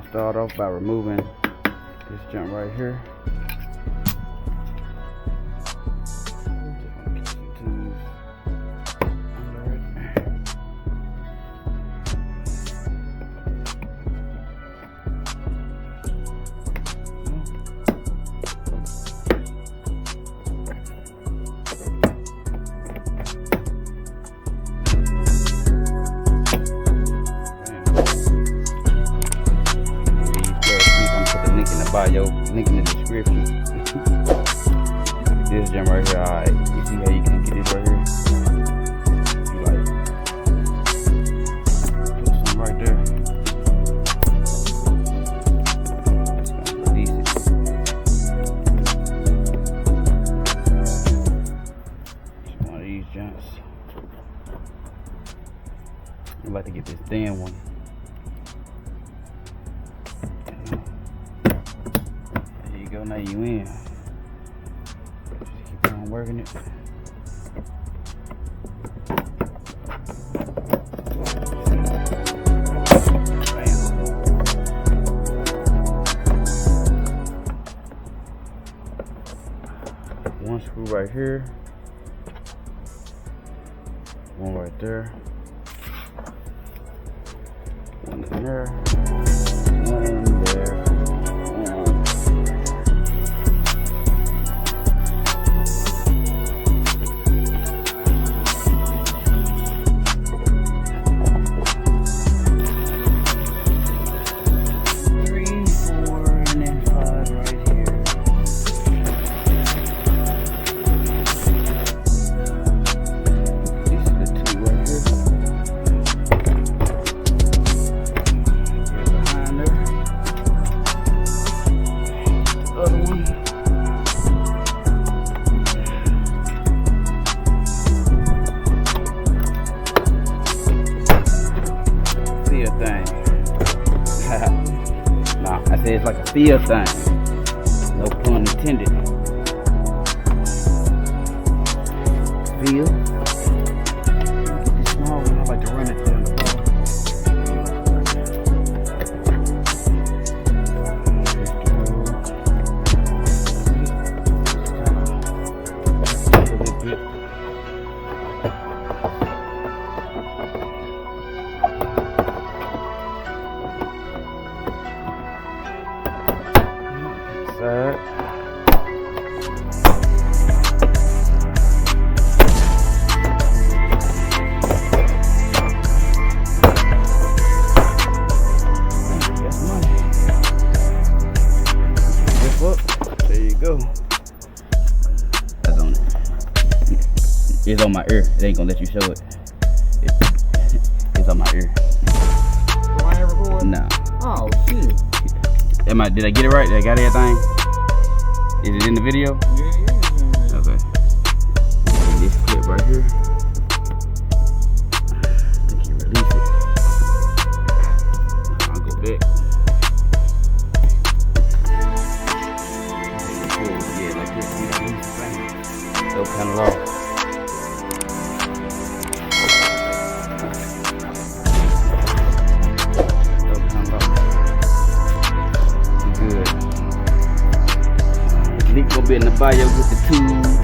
start off by removing this junk right here. Bio link in the description. This gem right here, alright. You see how you can get this right here? You like put some right there. It's gonna release it. It's one of these jumps. I'm about to get this thin one. Now you in. Just keep on working it. Bam. One screw right here. One right there. One in there. One in there. It's like a feel thing. No pun intended. Feel. Get this small one. I like to run it down the ball. A little bit. Side. That's money. Zip up. There you go. That's on it. It's on my ear. It ain't gonna let you show it. It's on my ear. Do I ever record? Nah. Oh shit. Did I get it right? Did I got everything? Is it in the video? Yeah. Okay. And this clip right here. I can release it. I'll go back. Yeah, like this. So kind of low. Link will be in the bio with the tools.